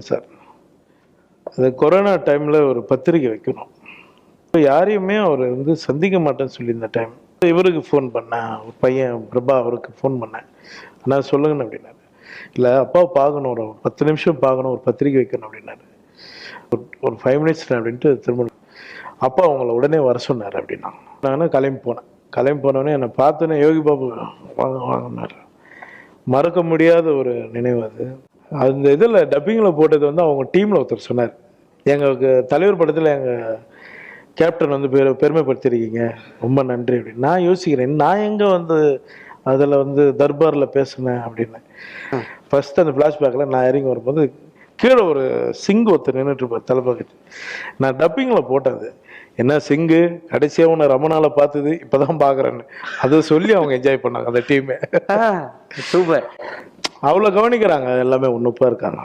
Sir அது corona டைமில் ஒரு பத்திரிக்கை வைக்கணும். யாரையுமே அவர் வந்து சந்திக்க மாட்டேன்னு சொல்லியிருந்த டைம் இவருக்கு ஃபோன் பண்ணேன், ஒரு பையன் பிரபா அவருக்கு ஃபோன் பண்ணேன். அண்ணா சொல்லுங்கண்ணா அப்படின்னாரு. இல்லை அப்பாவை பார்க்கணும், ஒரு 10 நிமிஷம் பார்க்கணும், ஒரு பத்திரிக்கை வைக்கணும் அப்படின்னாரு. ஒரு 5 மினிட்ஸ் அப்படின்ட்டு திரும்ப அப்பா அவங்கள உடனே வர சொன்னார் அப்படின்னா நான் கிளம்பி போனேன். கிளம்பி போனோடனே என்னை பார்த்தோன்னே யோகி பாபு வாங்க வாங்கினார். மறக்க முடியாத ஒரு நினைவு அது. அந்த இதில் டப்பிங்கில் போட்டது வந்து அவங்க டீமில் ஒருத்தர் சொன்னார், எங்களுக்கு தலைவர் படத்தில் எங்கள் கேப்டன் வந்து பெருமைப்படுத்திருக்கீங்க, ரொம்ப நன்றி அப்படின்னு. நான் யோசிக்கிறேன், நான் எங்கே வந்து அதில் வந்து தர்பாரில் பேசினேன் அப்படின்னு. ஃபஸ்ட்டு அந்த ஃப்ளாஷ்பேக்கில் நான் இறங்கி வரும்போது கீழே ஒரு சிங்கு ஒருத்தர் நின்றுட்டு இருப்பார் தலைப்பக்கத்து. நான் டப்பிங்கில் போட்டது, என்ன சிங்கு கடைசியாக உன்னை ரொம்ப நாளை பார்த்தது இப்போ தான் பார்க்குறேன்னு அதை சொல்லி அவங்க என்ஜாய் பண்ணாங்க அந்த டீமே. சூப்பர். அவ்வளோ கவனிக்கிறாங்க, எல்லாமே உன்னுப்பாக இருக்காங்க.